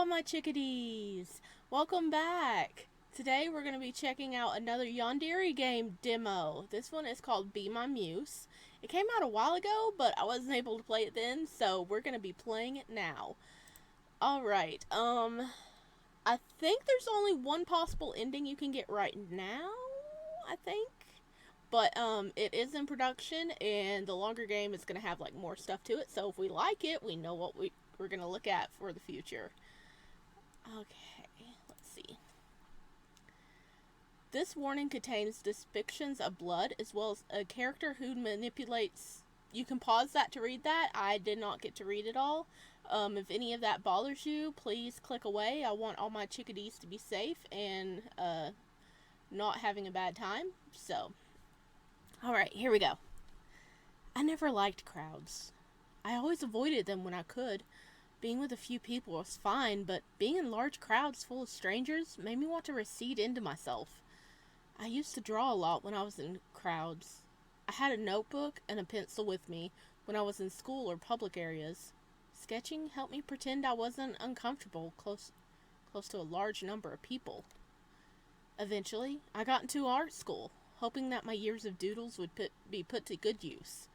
all my chickadees! Welcome back! Today we're going to be checking out another Yandere game demo. This one is called Be My Muse. It came out a while ago, but I wasn't able to play it then, so we're going to be playing it now. Alright, I think there's only one possible ending you can get right now, I think. But, it is in production, and the longer game is going to have, more stuff to it, so if we like it, we know what we're going to look at for the future. Okay, let's see. This warning contains depictions of blood, as well as a character who manipulates... You can pause that to read that. I did not get to read it all. If any of that bothers you, please click away. I want all my chickadees to be safe and, not having a bad time, so... Alright, here we go. I never liked crowds. I always avoided them when I could. Being with a few people was fine, but being in large crowds full of strangers made me want to recede into myself. I used to draw a lot when I was in crowds. I had a notebook and a pencil with me when I was in school or public areas. Sketching helped me pretend I wasn't uncomfortable close to a large number of people. Eventually, I got into art school, hoping that my years of doodles would be put to good use.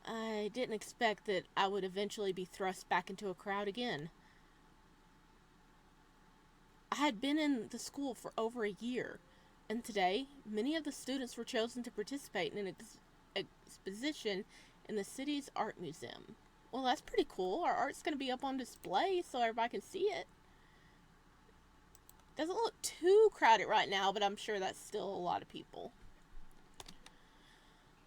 I didn't expect that I would eventually be thrust back into a crowd again. I had been in the school for over a year, and today, many of the students were chosen to participate in an exposition in the city's art museum. Well, that's pretty cool. Our art's going to be up on display so everybody can see it. Doesn't look too crowded right now, but I'm sure that's still a lot of people.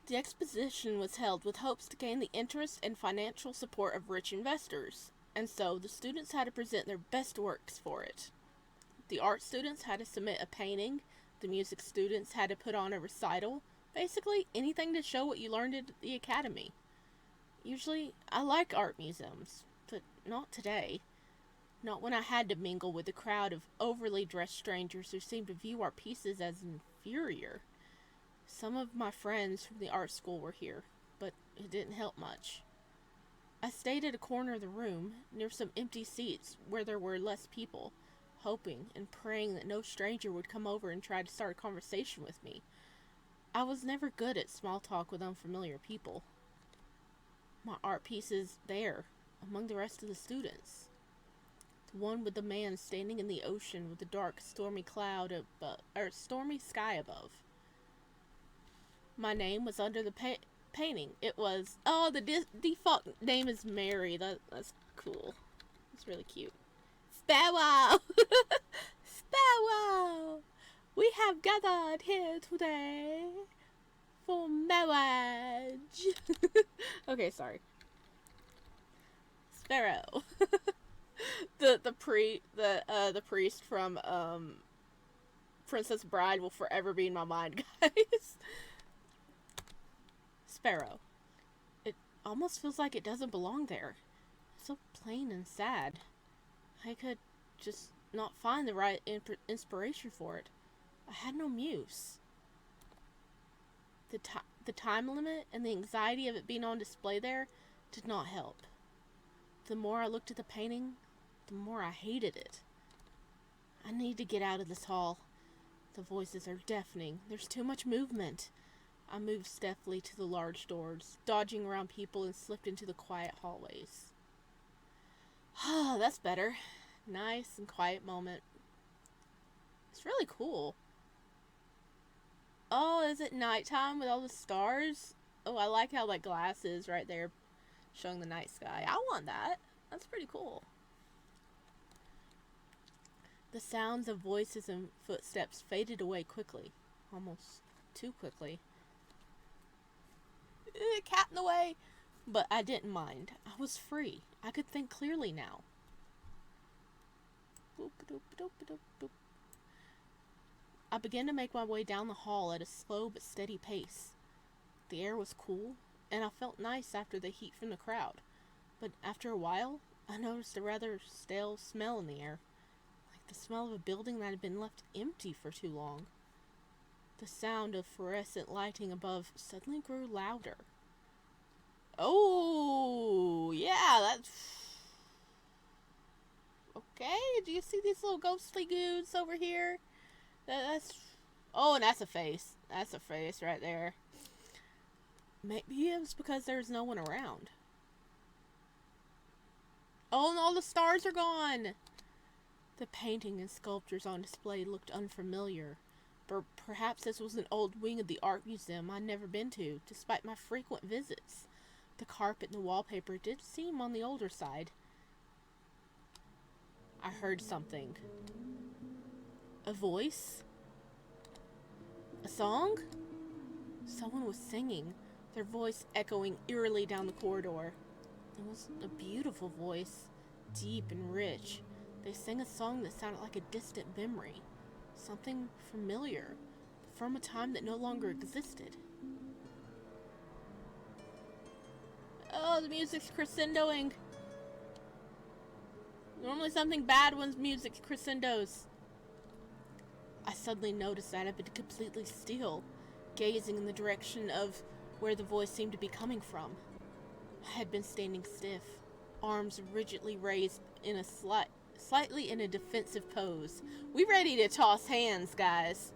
The exposition was held with hopes to gain the interest and financial support of rich investors, and so the students had to present their best works for it. The art students had to submit a painting, the music students had to put on a recital, basically anything to show what you learned at the academy. Usually, I like art museums, but not today. Not when I had to mingle with a crowd of overly dressed strangers who seemed to view our pieces as inferior. Some of my friends from the art school were here, but it didn't help much. I stayed at a corner of the room, near some empty seats where there were less people, hoping and praying that no stranger would come over and try to start a conversation with me. I was never good at small talk with unfamiliar people. My art piece is there, among the rest of the students. The one with the man standing in the ocean with the dark, stormy stormy sky above. My name was under the painting. It was... Oh, the default name is Mary. That's cool. It's really cute. Sparrow! Sparrow! We have gathered here today for marriage. Okay, sorry. Sparrow. The priest from Princess Bride will forever be in my mind, guys. Sparrow. It almost feels like it doesn't belong there. It's so plain and sad. I could just not find the right inspiration for it. I had no muse. The time limit and the anxiety of it being on display there did not help. The more I looked at the painting, the more I hated it. I need to get out of this hall. The voices are deafening. There's too much movement. I moved stealthily to the large doors, dodging around people, and slipped into the quiet hallways. Ah, that's better. Nice and quiet moment. It's really cool. Oh, is it nighttime with all the stars? Oh, I like how that glass is right there showing the night sky. I want that. That's pretty cool. The sounds of voices and footsteps faded away quickly. Almost too quickly. Cat in the way! But I didn't mind. I was free. I could think clearly now. Boop, doop, doop, doop, doop. I began to make my way down the hall at a slow but steady pace. The air was cool, and I felt nice after the heat from the crowd. But after a while, I noticed a rather stale smell in the air, like the smell of a building that had been left empty for too long. The sound of fluorescent lighting above suddenly grew louder. Oh, yeah, that's... Okay, do you see these little ghostly goons over here? That's... Oh, and that's a face. That's a face right there. Maybe it was because there's no one around. Oh, and all the stars are gone! The painting and sculptures on display looked unfamiliar. But perhaps this was an old wing of the art museum I'd never been to, despite my frequent visits. The carpet and the wallpaper did seem on the older side. I heard something. A voice? A song? Someone was singing, their voice echoing eerily down the corridor. It was a beautiful voice, deep and rich. They sang a song that sounded like a distant memory, something familiar, from a time that no longer existed. Oh, the music's crescendoing. Normally something bad when music crescendos. I suddenly noticed that I'd been completely still, gazing in the direction of where the voice seemed to be coming from. I had been standing stiff, arms rigidly raised in a slightly in a defensive pose. We ready to toss hands, guys.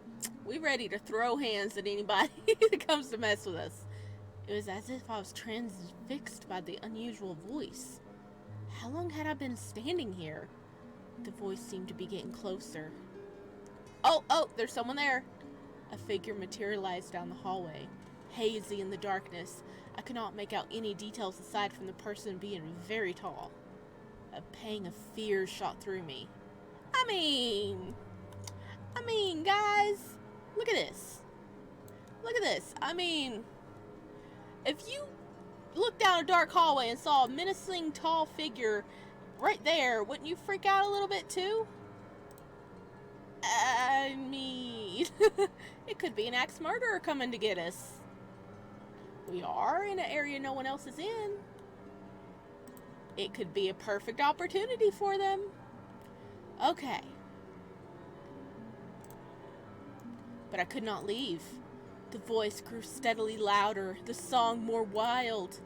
We ready to throw hands at anybody that comes to mess with us. It was as if I was transfixed by the unusual voice. How long had I been standing here? The voice seemed to be getting closer. Oh, there's someone there. A figure materialized down the hallway, hazy in the darkness. I could not make out any details aside from the person being very tall. A pang of fear shot through me. I mean, guys, look at this. Look at this. I mean, if you looked down a dark hallway and saw a menacing tall figure right there, wouldn't you freak out a little bit too? I mean, it could be an axe murderer coming to get us. We are in an area no one else is in. It could be a perfect opportunity for them. Okay. But I could not leave. The voice grew steadily louder, the song more wild.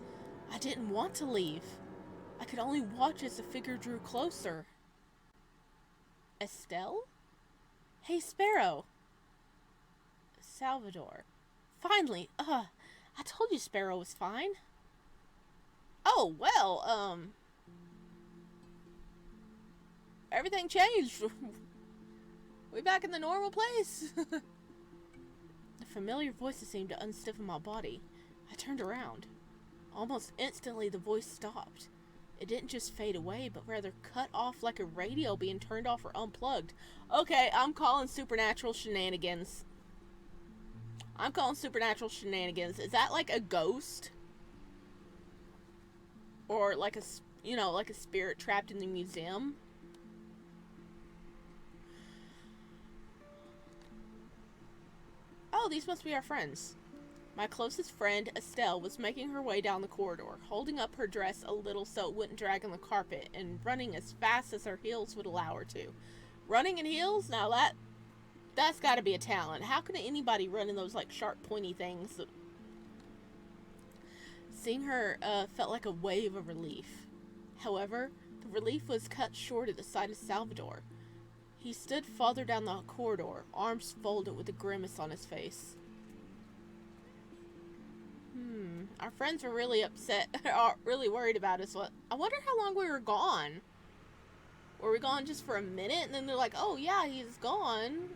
I didn't want to leave. I could only watch as the figure drew closer. Estelle? Hey, Sparrow. Salvador. Finally, I told you Sparrow was fine. Oh, well, everything changed. We back in the normal place. The familiar voices seemed to unstiffen my body. I turned around. Almost instantly, the voice stopped. It didn't just fade away, but rather cut off like a radio being turned off or unplugged. Okay, I'm calling supernatural shenanigans. I'm calling supernatural shenanigans. Is that like a ghost? Or like a, like a spirit trapped in the museum? Oh, these must be our friends. My closest friend, Estelle, was making her way down the corridor, holding up her dress a little so it wouldn't drag on the carpet, and running as fast as her heels would allow her to. Running in heels? Now that's gotta be a talent. How can anybody run in those, like, sharp, pointy things? Seeing her felt like a wave of relief. However, the relief was cut short at the sight of Salvador. He stood farther down the corridor, arms folded with a grimace on his face. Our friends were really upset, really worried about us. I wonder how long we were gone. Were we gone just for a minute and then they're like, oh yeah, he's gone?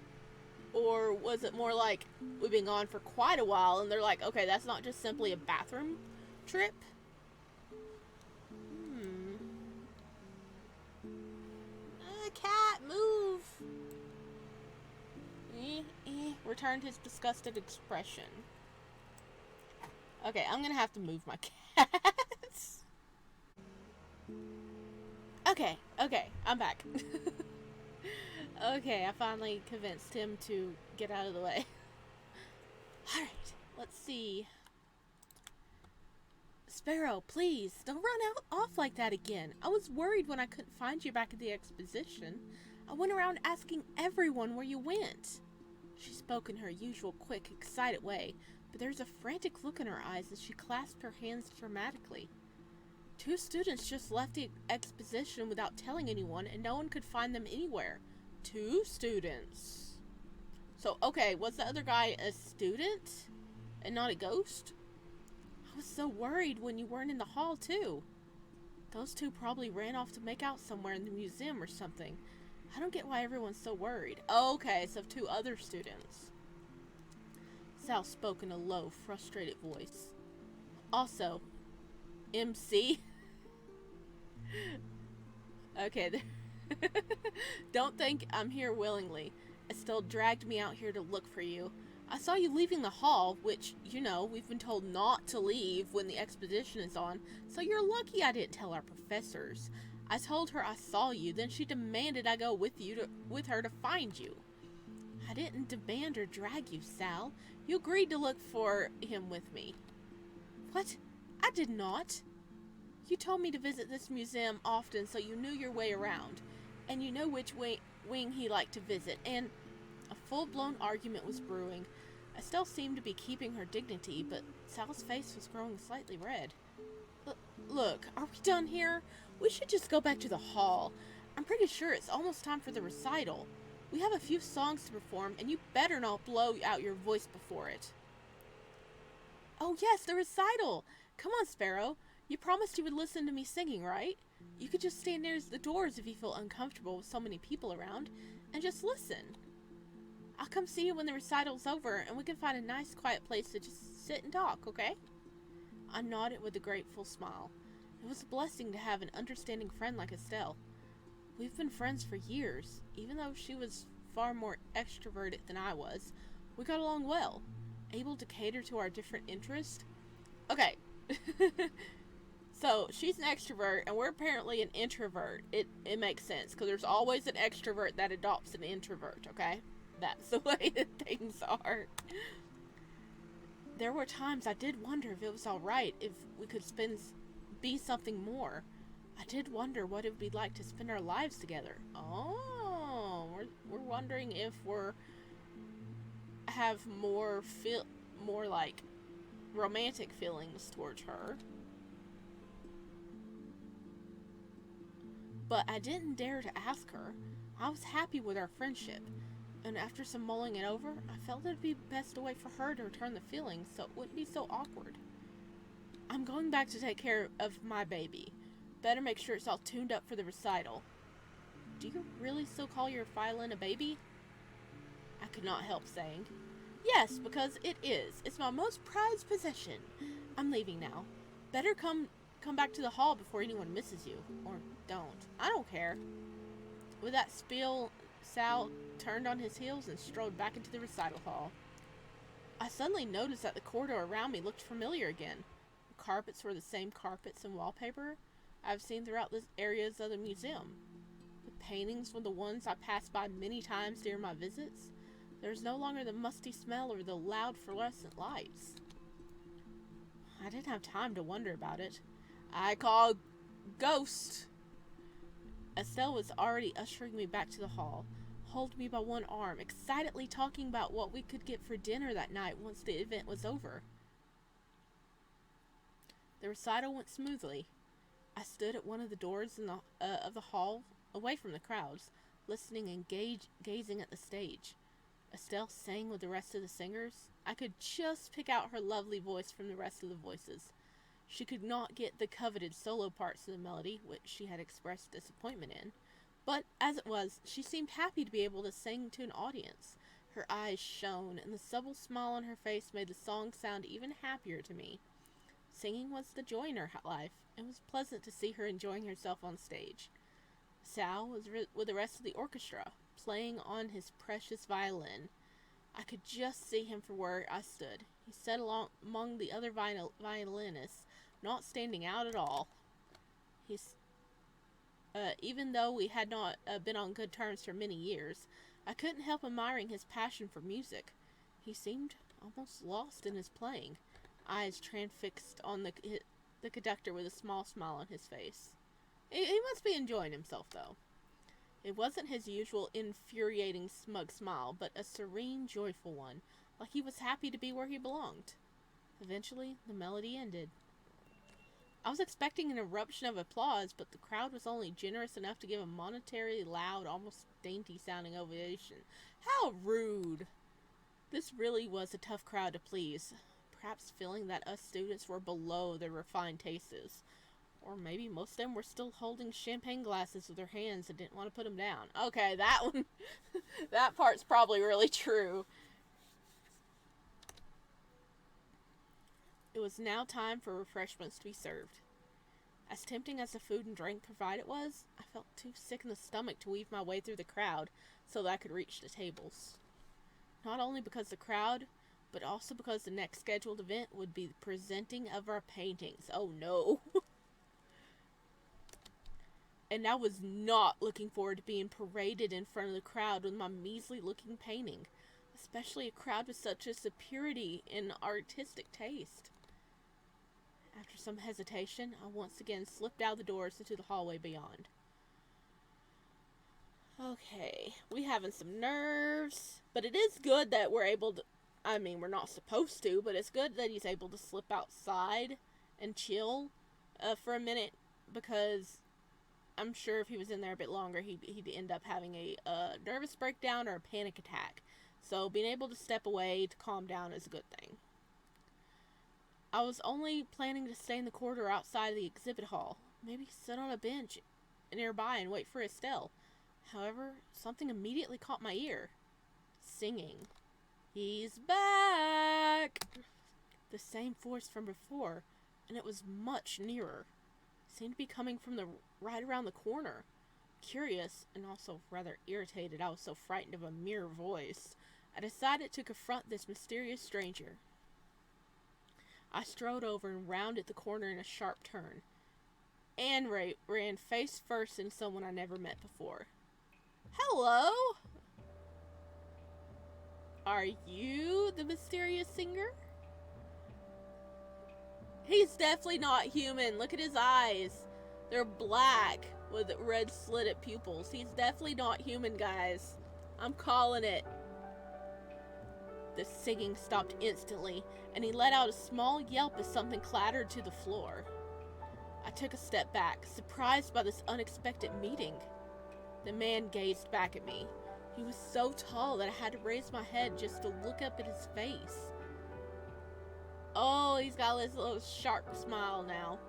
Or was it more like we've been gone for quite a while and they're like, okay, that's not just simply a bathroom trip? Cat, move! Returned his disgusted expression. Okay, I'm gonna have to move my cats. Okay, I'm back. Okay, I finally convinced him to get out of the way. Alright, let's see. Sparrow, please, don't run off like that again. I was worried when I couldn't find you back at the exposition. I went around asking everyone where you went. She spoke in her usual quick, excited way, but there was a frantic look in her eyes as she clasped her hands dramatically. Two students just left the exposition without telling anyone, and no one could find them anywhere. Two students. So, okay, was the other guy a student and not a ghost? I was so worried when you weren't in the hall, too. Those two probably ran off to make out somewhere in the museum or something. I don't get why everyone's so worried. Okay, so two other students. Sal spoke in a low, frustrated voice. Also, MC. Okay, don't think I'm here willingly. Estelle dragged me out here to look for you. I saw you leaving the hall, which, you know, we've been told not to leave when the expedition is on, so you're lucky I didn't tell our professors. I told her I saw you, then she demanded I go with her to find you. I didn't demand or drag you, Sal. You agreed to look for him with me. What? I did not. You told me to visit this museum often so you knew your way around, and you know which wing he liked to visit, and a full-blown argument was brewing. Estelle seemed to be keeping her dignity, but Sal's face was growing slightly red. Look, are we done here? We should just go back to the hall. I'm pretty sure it's almost time for the recital. We have a few songs to perform, and you better not blow out your voice before it. Oh yes, the recital! Come on, Sparrow. You promised you would listen to me singing, right? You could just stand near the doors if you feel uncomfortable with so many people around, and just listen. I'll come see you when the recital's over, and we can find a nice quiet place to just sit and talk, okay? I nodded with a grateful smile. It was a blessing to have an understanding friend like Estelle. We've been friends for years. Even though she was far more extroverted than I was, we got along well, able to cater to our different interests. Okay. So, she's an extrovert, and we're apparently an introvert. It makes sense, because there's always an extrovert that adopts an introvert, okay? That's the way that things are. There were times I did wonder if it was alright, if we could be something more. I did wonder what it would be like to spend our lives together. Oh, we're wondering if have more like romantic feelings towards her. But I didn't dare to ask her. I was happy with our friendship, and after some mulling it over, I felt it would be best a way for her to return the feelings so it wouldn't be so awkward. I'm going back to take care of my baby. Better make sure it's all tuned up for the recital. Do you really still call your violin a baby? I could not help saying. Yes, because it is. It's my most prized possession. I'm leaving now. Better come back to the hall before anyone misses you. Or don't. I don't care. With that spiel, Sal turned on his heels and strode back into the recital hall. I suddenly noticed that the corridor around me looked familiar again. The carpets were the same carpets and wallpaper I've seen throughout the areas of the museum. The paintings were the ones I passed by many times during my visits. There was no longer the musty smell or the loud fluorescent lights. I didn't have time to wonder about it. I called Ghost. Estelle was already ushering me back to the hall, holding me by one arm, excitedly talking about what we could get for dinner that night once the event was over. The recital went smoothly. I stood at one of the doors of the hall, away from the crowds, listening and gazing at the stage. Estelle sang with the rest of the singers. I could just pick out her lovely voice from the rest of the voices. She could not get the coveted solo parts of the melody, which she had expressed disappointment in. But, as it was, she seemed happy to be able to sing to an audience. Her eyes shone, and the subtle smile on her face made the song sound even happier to me. Singing was the joy in her life. It was pleasant to see her enjoying herself on stage. Sal was with the rest of the orchestra, playing on his precious violin. I could just see him from where I stood. He sat among the other violinists, not standing out at all. Even though we had not been on good terms for many years, I couldn't help admiring his passion for music. He seemed almost lost in his playing, eyes transfixed on the conductor with a small smile on his face. He must be enjoying himself, though. It wasn't his usual infuriating, smug smile, but a serene, joyful one, like he was happy to be where he belonged. Eventually, the melody ended. I was expecting an eruption of applause, but the crowd was only generous enough to give a monetarily loud, almost dainty sounding ovation. How rude! This really was a tough crowd to please, perhaps feeling that us students were below their refined tastes. Or maybe most of them were still holding champagne glasses with their hands and didn't want to put them down. Okay, that one, that part's probably really true. It was now time for refreshments to be served. As tempting as the food and drink provided was, I felt too sick in the stomach to weave my way through the crowd so that I could reach the tables. Not only because the crowd, but also because the next scheduled event would be the presenting of our paintings. Oh no. And I was not looking forward to being paraded in front of the crowd with my measly looking painting, especially a crowd with such a superiority in artistic taste. After some hesitation, I once again slipped out the doors into the hallway beyond. Okay, we having some nerves, but it is good that we're able to, I mean, we're not supposed to, but it's good that he's able to slip outside and chill for a minute, because I'm sure if he was in there a bit longer, he'd end up having a nervous breakdown or a panic attack. So being able to step away to calm down is a good thing. I was only planning to stay in the corridor outside of the exhibit hall, maybe sit on a bench nearby and wait for Estelle. However, something immediately caught my ear. Singing. He's back! The same voice from before, and it was much nearer. It seemed to be coming from the right around the corner. Curious, and also rather irritated I was so frightened of a mere voice, I decided to confront this mysterious stranger. I strode over and rounded the corner in a sharp turn, and ran face first into someone I never met before. Hello? Are you the mysterious singer? He's definitely not human. Look at his eyes. They're black with red slitted pupils. He's definitely not human, guys. I'm calling it. The singing stopped instantly, and he let out a small yelp as something clattered to the floor. I took a step back, surprised by this unexpected meeting. The man gazed back at me. He was so tall that I had to raise my head just to look up at his face. Oh, he's got this little sharp smile now.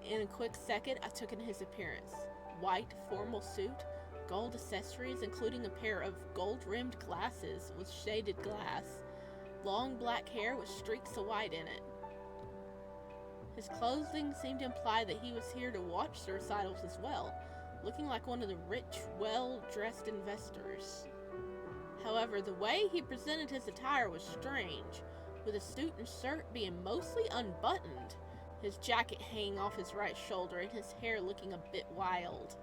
In a quick second, I took in his appearance. White, formal suit, gold accessories, including a pair of gold-rimmed glasses with shaded glass, long black hair with streaks of white in it. His clothing seemed to imply that he was here to watch the recitals as well, looking like one of the rich, well-dressed investors. However, the way he presented his attire was strange, with his suit and shirt being mostly unbuttoned, his jacket hanging off his right shoulder, and his hair looking a bit wild.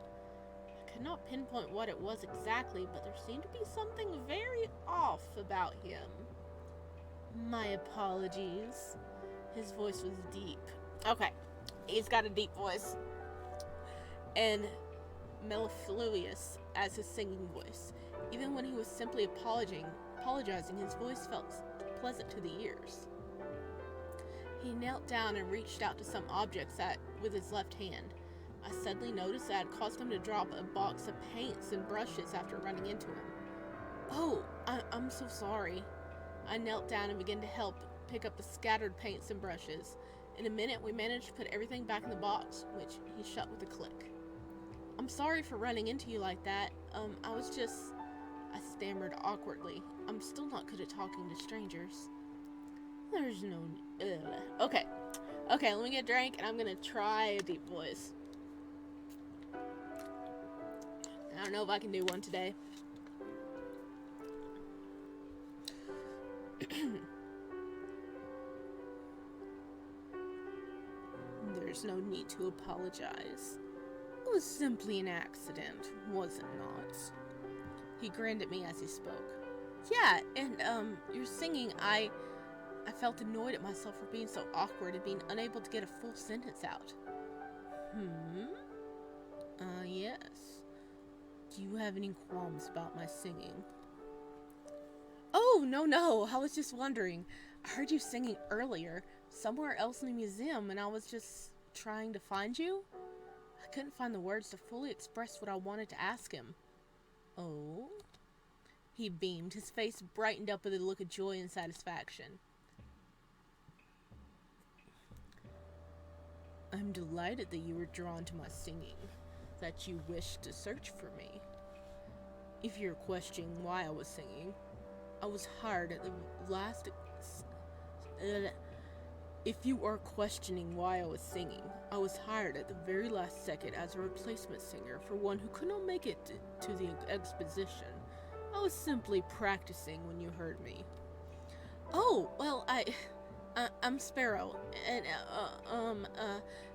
I could not pinpoint what it was exactly, but there seemed to be something very off about him. My apologies. His voice was deep. Okay, he's got a deep voice. And mellifluous as his singing voice. Even when he was simply apologizing, his voice felt pleasant to the ears. He knelt down and reached out to some objects with his left hand. I suddenly noticed that I had caused him to drop a box of paints and brushes after running into him. Oh, I'm so sorry. I knelt down and began to help pick up the scattered paints and brushes. In a minute, we managed to put everything back in the box, which he shut with a click. I'm sorry for running into you like that. I stammered awkwardly. I'm still not good at talking to strangers. There's no... Okay, let me get a drink, and I'm gonna try a deep voice. I don't know if I can do one today. There's no need to apologize. It was simply an accident, was it not? He grinned at me as he spoke. Yeah, and, your singing, I felt annoyed at myself for being so awkward and being unable to get a full sentence out. Yes. Do you have any qualms about my singing? Oh, no, I was just wondering. I heard you singing earlier, somewhere else in the museum, and I was just trying to find you? I couldn't find the words to fully express what I wanted to ask him. Oh? He beamed, his face brightened up with a look of joy and satisfaction. I'm delighted that you were drawn to my singing, that you wished to search for me. If you're questioning why I was singing, I was hired at the last... If you are questioning why I was singing, I was hired at the very last second as a replacement singer for one who could not make it to the exposition. I was simply practicing when you heard me. Oh, well, I'm Sparrow, and,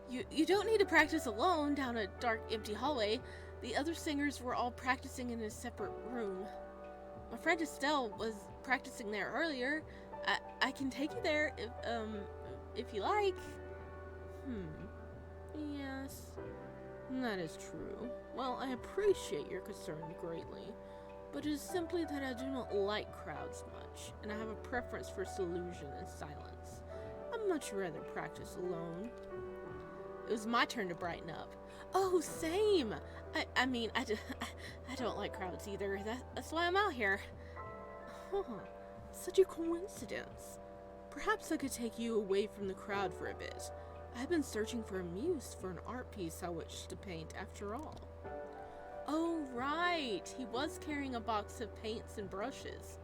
you don't need to practice alone down a dark, empty hallway. The other singers were all practicing in a separate room. My friend Estelle was practicing there earlier. I can take you there if you like. Yes, that is true. Well, I appreciate your concern greatly, but it is simply that I do not like crowds much, and I have a preference for seclusion and silence. I'd much rather practice alone. It was my turn to brighten up. Oh, same! I mean, I don't like crowds either. That's why I'm out here. Huh, such a coincidence. Perhaps I could take you away from the crowd for a bit. I've been searching for a muse for an art piece I wish to paint after all. Oh, right. He was carrying a box of paints and brushes.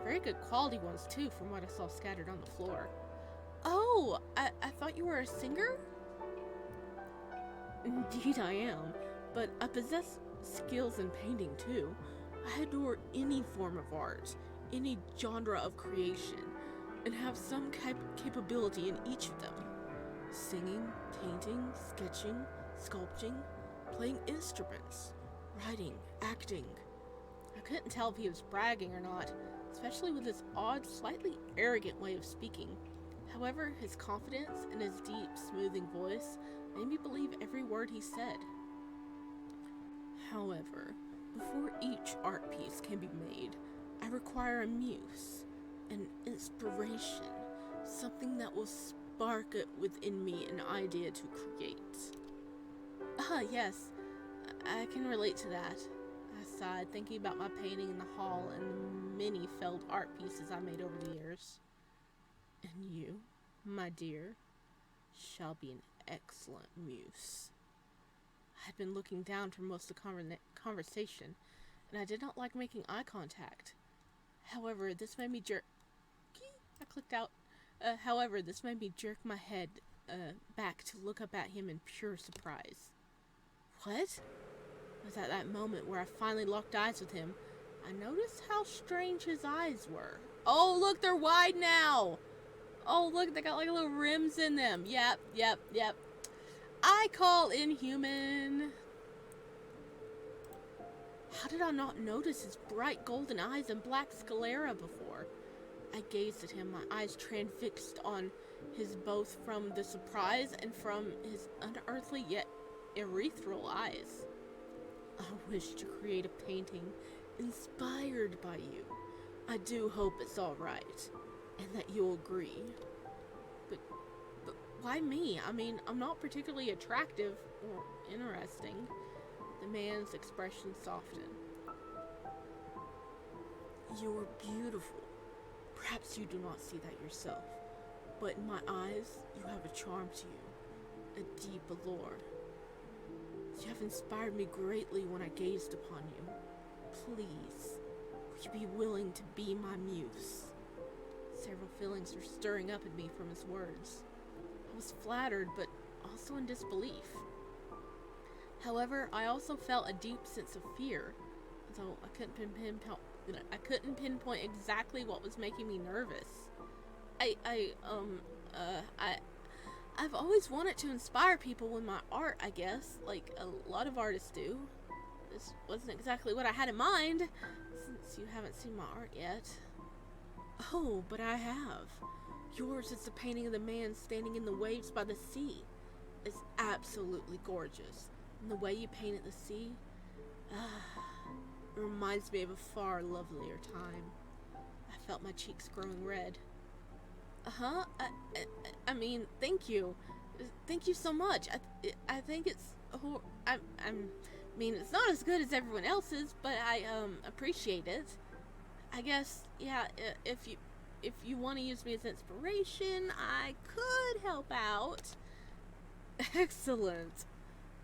Very good quality ones, too, from what I saw scattered on the floor. Oh, I thought you were a singer? Indeed I am, but I possess skills in painting, too. I adore any form of art, any genre of creation, and have some capability in each of them. Singing, painting, sketching, sculpting, playing instruments, writing, acting. I couldn't tell if he was bragging or not, especially with his odd, slightly arrogant way of speaking. However, his confidence and his deep, smoothing voice made me believe every word he said. However, before each art piece can be made, I require a muse, an inspiration, something that will spark within me an idea to create. Ah, yes, I can relate to that. I sighed, thinking about my painting in the hall and the many failed art pieces I made over the years. And you, my dear, shall be an excellent muse. I had been looking down for most of the conversation, and I did not like making eye contact. However, this made me jerk... I clicked out. However, this made me jerk my head back to look up at him in pure surprise. What? It was at that moment where I finally locked eyes with him. I noticed how strange his eyes were. Oh, look, they're wide now! Oh, look, they got like little rims in them. Yep. I call inhuman. How did I not notice his bright golden eyes and black sclera before? I gazed at him, my eyes transfixed on his both from the surprise and from his unearthly yet ethereal eyes. I wish to create a painting inspired by you. I do hope it's all right, and that you'll agree. But why me? I mean, I'm not particularly attractive or interesting. The man's expression softened. You're beautiful. Perhaps you do not see that yourself, but in my eyes, you have a charm to you, a deep allure. You have inspired me greatly when I gazed upon you. Please, would you be willing to be my muse? Several feelings were stirring up in me from his words. I was flattered, but also in disbelief. However, I also felt a deep sense of fear, though I couldn't pinpoint exactly what was making me nervous. I've always wanted to inspire people with my art, I guess, like a lot of artists do. This wasn't exactly what I had in mind, since you haven't seen my art yet. Oh, but I have. Yours is the painting of the man standing in the waves by the sea. It's absolutely gorgeous. And the way you painted the sea, it reminds me of a far lovelier time. I felt my cheeks growing red. I mean, thank you. Thank you so much. I think it's it's not as good as everyone else's, but I appreciate it. I guess yeah. If you want to use me as inspiration, I could help out. Excellent.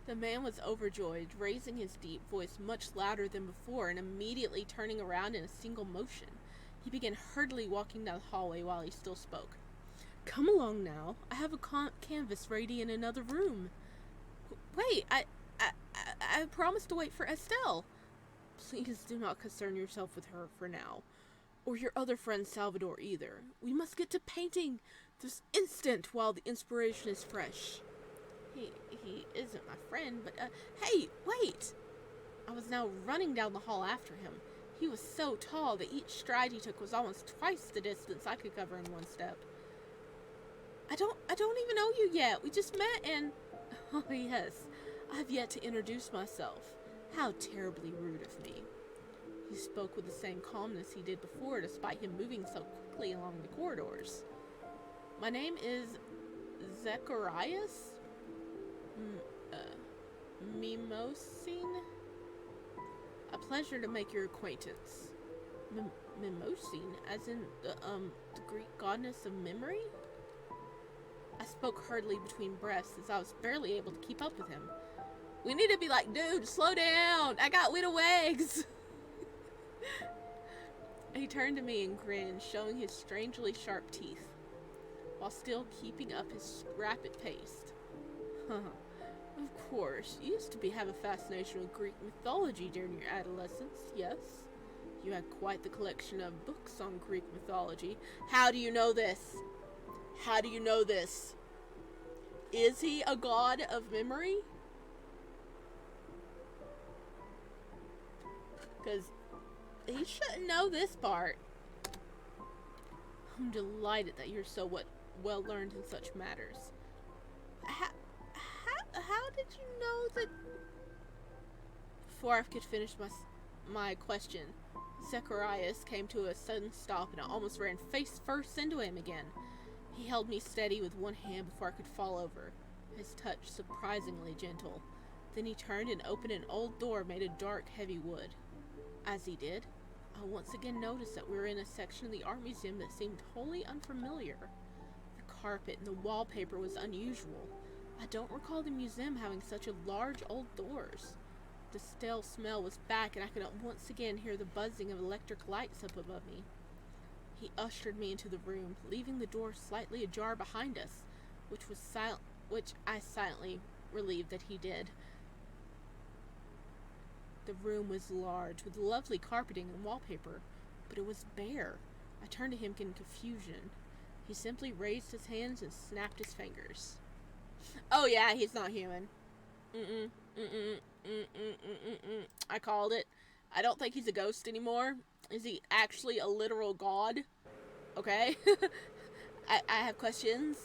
The man was overjoyed, raising his deep voice much louder than before and immediately turning around in a single motion. He began hurriedly walking down the hallway while he still spoke. Come along now. I have a canvas ready in another room. Wait, I promised to wait for Estelle. Please do not concern yourself with her for now. Or your other friend Salvador either. We must get to painting this instant while the inspiration is fresh. He isn't my friend, but, hey, wait! I was now running down the hall after him. He was so tall that each stride he took was almost twice the distance I could cover in one step. I don't even know you yet. We just met and... Oh, yes. I have yet to introduce myself. How terribly rude of me. He spoke with the same calmness he did before, despite him moving so quickly along the corridors. My name is Zacharias Mimosine. A pleasure to make your acquaintance. Mimosine, as in the Greek goddess of memory? I spoke hurriedly between breaths as I was barely able to keep up with him. We need to be like, dude, slow down. I got little legs. He turned to me and grinned, showing his strangely sharp teeth, while still keeping up his rapid pace. Of course, you used to have a fascination with Greek mythology during your adolescence, yes? You had quite the collection of books on Greek mythology. How do you know this? How do you know this? Is he a god of memory? Because he shouldn't know this part. I'm delighted that you're so well learned in such matters. How did you know that? Before I could finish my question, Zacharias came to a sudden stop and I almost ran face first into him again. He held me steady with one hand before I could fall over, his touch surprisingly gentle. Then he turned and opened an old door made of dark, heavy wood. As he did, I once again noticed that we were in a section of the art museum that seemed wholly unfamiliar. The carpet and the wallpaper was unusual. I don't recall the museum having such large old doors. The stale smell was back and I could once again hear the buzzing of electric lights up above me. He ushered me into the room, leaving the door slightly ajar behind us, which I silently relieved that he did. The room was large, with lovely carpeting and wallpaper, but it was bare. I turned to him in confusion. He simply raised his hands and snapped his fingers. Oh yeah, he's not human. I called it. I don't think he's a ghost anymore. Is he actually a literal god? Okay. I have questions.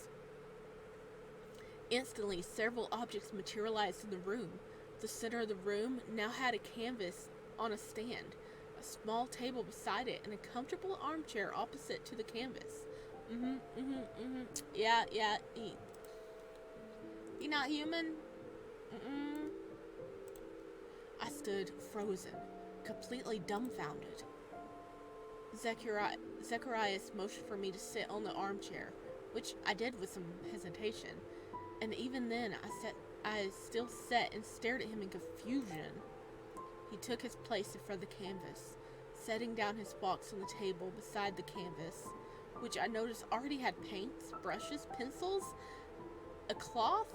Instantly, several objects materialized in the room. The center of the room now had a canvas on a stand, a small table beside it, and a comfortable armchair opposite to the canvas. Yeah. He not human? I stood frozen, completely dumbfounded. Zacharias motioned for me to sit on the armchair, which I did with some hesitation, and even then I still sat and stared at him in confusion. He took his place in front of the canvas, setting down his box on the table beside the canvas, which I noticed already had paints, brushes, pencils, a cloth,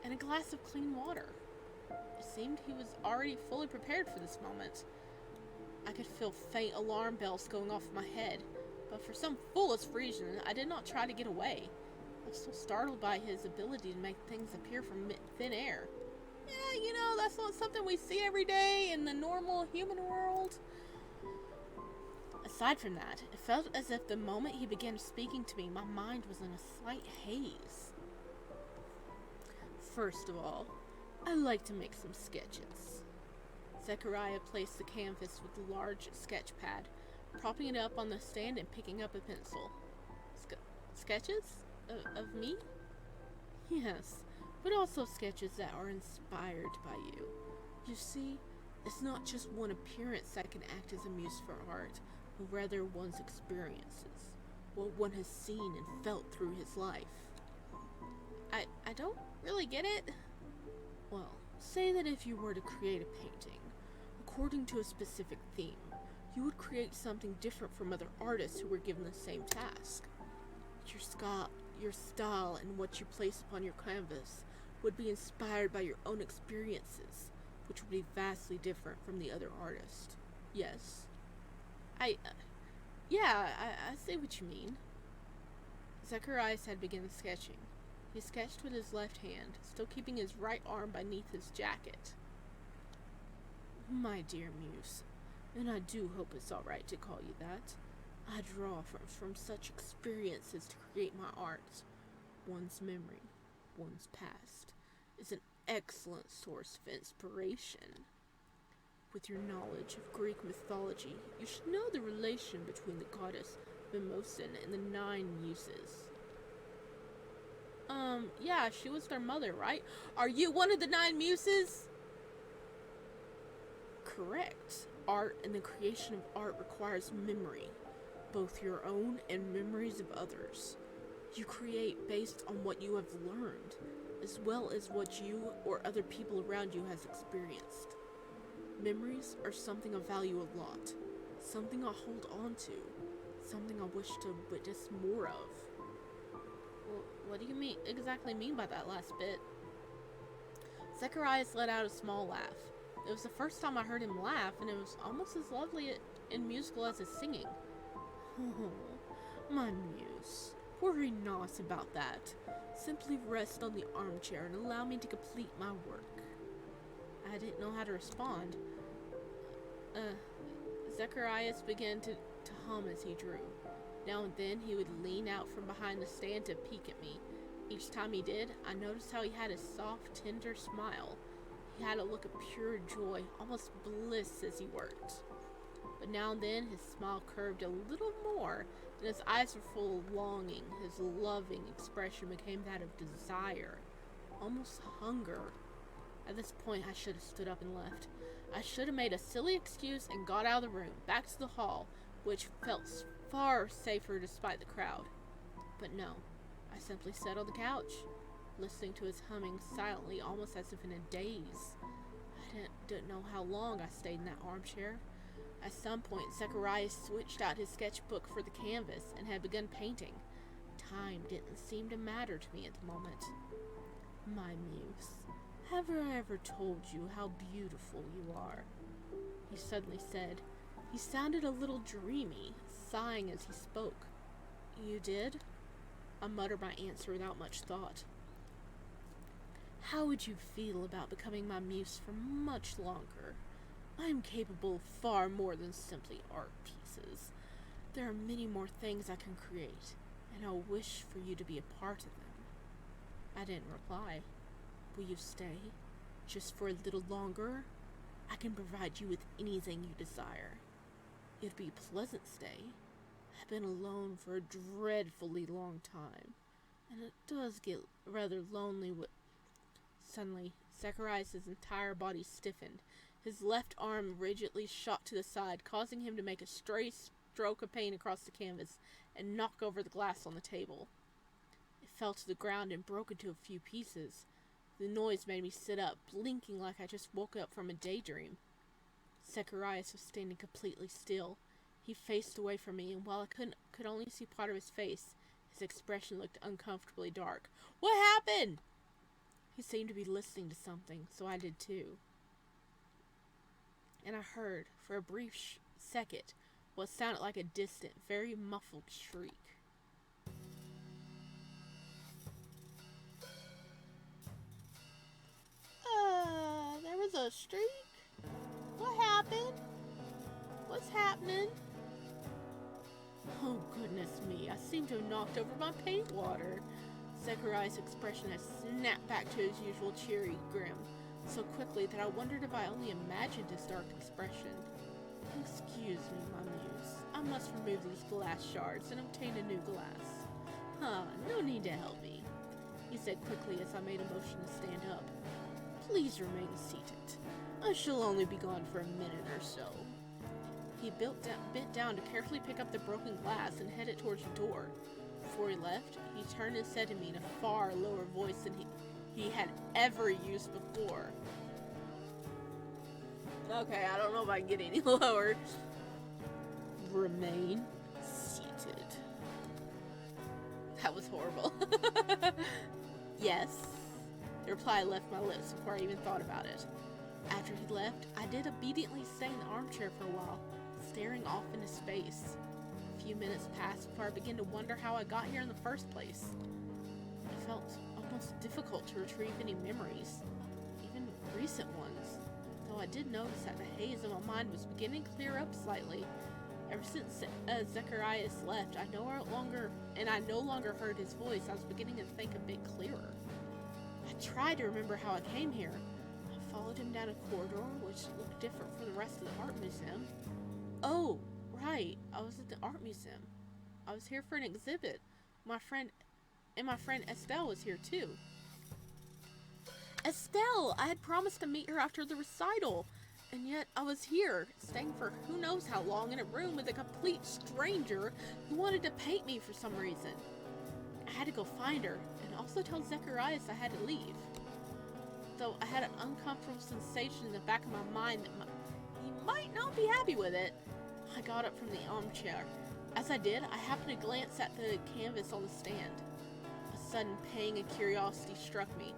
and a glass of clean water. It seemed he was already fully prepared for this moment. I could feel faint alarm bells going off in my head, but for some foolish reason, I did not try to get away. I was so startled by his ability to make things appear from thin air. Yeah, that's not something we see every day in the normal human world. Aside from that, it felt as if the moment he began speaking to me, my mind was in a slight haze. First of all, I like to make some sketches. Zechariah placed the canvas with the large sketch pad, propping it up on the stand and picking up a pencil. Sketches? Of me? Yes, but also sketches that are inspired by you. You see, it's not just one appearance that can act as a muse for art, but rather one's experiences, what one has seen and felt through his life. I don't really get it. Well, say that if you were to create a painting, according to a specific theme, you would create something different from other artists who were given the same task. Your style and what you place upon your canvas would be inspired by your own experiences, which would be vastly different from the other artist. Yes. I see what you mean. Zacharias had begun sketching. He sketched with his left hand, still keeping his right arm beneath his jacket. My dear Muse, and I do hope it's alright to call you that, I draw from such experiences to create my art. One's memory, one's past, is an excellent source of inspiration. With your knowledge of Greek mythology, you should know the relation between the goddess Mimosin and the 9 Muses. Yeah, she was their mother, right? Are you one of the 9 Muses? Correct. Art and the creation of art requires memory, both your own and memories of others. You create based on what you have learned, as well as what you or other people around you has experienced. Memories are something I value a lot, something I hold on to, something I wish to witness more of. Well, what do you exactly mean by that last bit? Zacharias let out a small laugh. It was the first time I heard him laugh, and it was almost as lovely and musical as his singing. Oh, my Muse, worry not about that. Simply rest on the armchair and allow me to complete my work. I didn't know how to respond. Zacharias began to hum as he drew. Now and then he would lean out from behind the stand to peek at me. Each time he did, I noticed how he had a soft, tender smile. He had a look of pure joy, almost bliss as he worked. But now and then his smile curved a little more, and his eyes were full of longing. His loving expression became that of desire, almost hunger. At this point, I should have stood up and left. I should have made a silly excuse and got out of the room, back to the hall, which felt far safer despite the crowd. But no, I simply sat on the couch, listening to his humming silently, almost as if in a daze. I didn't know how long I stayed in that armchair. At some point, Zacharias switched out his sketchbook for the canvas and had begun painting. Time didn't seem to matter to me at the moment. My Muse, have I ever told you how beautiful you are? He suddenly said. He sounded a little dreamy, sighing as he spoke. You did? I muttered my answer without much thought. How would you feel about becoming my muse for much longer? I am capable of far more than simply art pieces. There are many more things I can create, and I wish for you to be a part of them. I didn't reply. Will you stay? Just for a little longer? I can provide you with anything you desire. It'd be a pleasant stay. I've been alone for a dreadfully long time, and it does get rather lonely with... Suddenly, Zacharias' entire body stiffened. His left arm rigidly shot to the side, causing him to make a stray stroke of pain across the canvas and knock over the glass on the table. It fell to the ground and broke into a few pieces. The noise made me sit up, blinking like I just woke up from a daydream. Zacharias was standing completely still. He faced away from me, and while I could only see part of his face, his expression looked uncomfortably dark. What happened? He seemed to be listening to something, so I did too. And I heard, for a brief second, what sounded like a distant, very muffled shriek. There was a streak? What happened? What's happening? Oh, goodness me, I seem to have knocked over my paint water. Zacharias' expression had snapped back to his usual cheery grin, so quickly that I wondered if I only imagined his dark expression. Excuse me, my muse. I must remove these glass shards and obtain a new glass. No need to help me. he said quickly as I made a motion to stand up. Please remain seated. I shall only be gone for a minute or so. He bent down to carefully pick up the broken glass and headed towards the door. Before he left, he turned and said to me in a far lower voice than he had ever used before. Okay, I don't know if I can get any lower. Remain seated. That was horrible. Yes. The reply left my lips before I even thought about it. After he left, I did obediently stay in the armchair for a while, staring off into space. A few minutes passed before I began to wonder how I got here in the first place. It felt almost difficult to retrieve any memories, even recent ones, though I did notice that the haze in my mind was beginning to clear up slightly. Ever since Zacharias left, I no longer heard his voice. I was beginning to think a bit clearer. I tried to remember how I came here. I followed him down a corridor, which looked different from the rest of the art museum. Oh, right, I was at the art museum. I was here for an exhibit. My friend Estelle was here too. Estelle! I had promised to meet her after the recital. And yet I was here, staying for who knows how long in a room with a complete stranger who wanted to paint me for some reason. I had to go find her, and also tell Zacharias I had to leave. Though I had an uncomfortable sensation in the back of my mind that he might not be happy with it, I got up from the armchair. As I did, I happened to glance at the canvas on the stand. A sudden pang of curiosity struck me.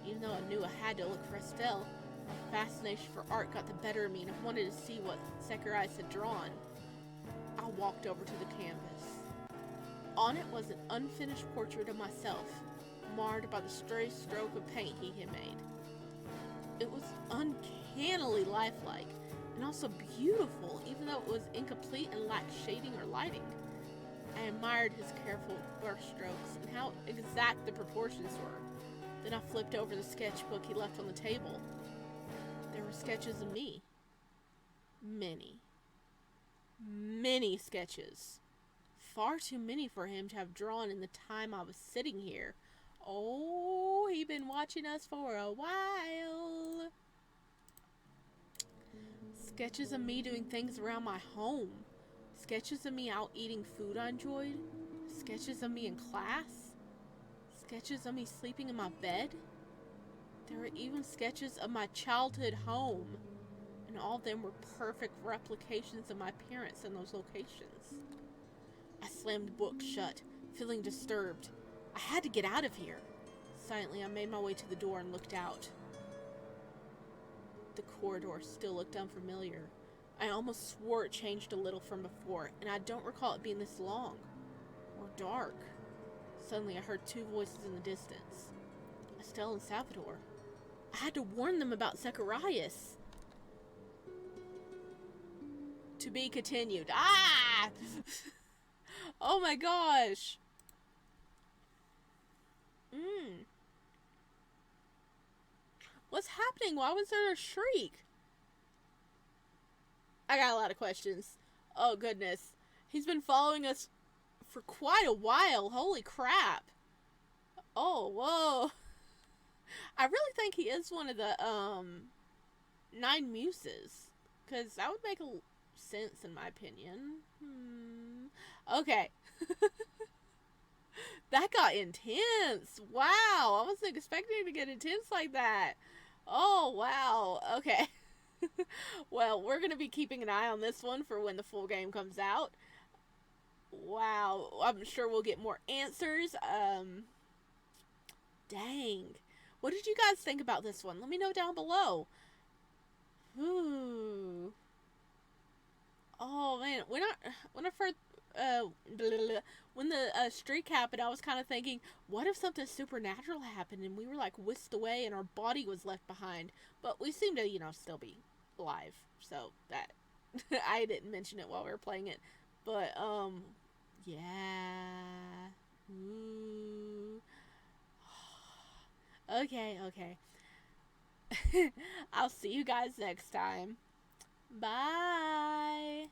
Even though I knew I had to look for Estelle, my fascination for art got the better of me, and I wanted to see what Zacharias had drawn. I walked over to the canvas. On it was an unfinished portrait of myself, marred by the stray stroke of paint he had made. It was uncannily lifelike, and also beautiful, even though it was incomplete and lacked shading or lighting. I admired his careful brush strokes and how exact the proportions were. Then I flipped over the sketchbook he left on the table. There were sketches of me. Many sketches. Far too many for him to have drawn in the time I was sitting here. Oh, he'd been watching us for a while. Sketches of me doing things around my home. Sketches of me out eating food I enjoyed. Sketches of me in class. Sketches of me sleeping in my bed. There were even sketches of my childhood home, and all of them were perfect replications of my parents in those locations. I slammed the book shut, feeling disturbed. I had to get out of here. Silently, I made my way to the door and looked out. The corridor still looked unfamiliar. I almost swore it changed a little from before, and I don't recall it being this long or dark. Suddenly, I heard two voices in the distance. Estelle and Salvador. I had to warn them about Zacharias. To be continued. Ah! Oh my gosh. What's happening? Why was there a shriek? I got a lot of questions. Oh goodness. He's been following us for quite a while. Holy crap. Oh, whoa. I really think he is one of the 9 Muses, because that would make sense in my opinion. Okay. That got intense. Wow, I wasn't expecting to get intense like that. Oh, wow. Okay. Well, we're going to be keeping an eye on this one for when the full game comes out. Wow, I'm sure we'll get more answers. Dang. What did you guys think about this one? Let me know down below. Ooh. Oh man, when I first when the streak happened, I was kind of thinking, what if something supernatural happened and we were like whisked away and our body was left behind? But we seem to, still be alive. So that I didn't mention it while we were playing it. But yeah. Ooh. Okay. I'll see you guys next time. Bye.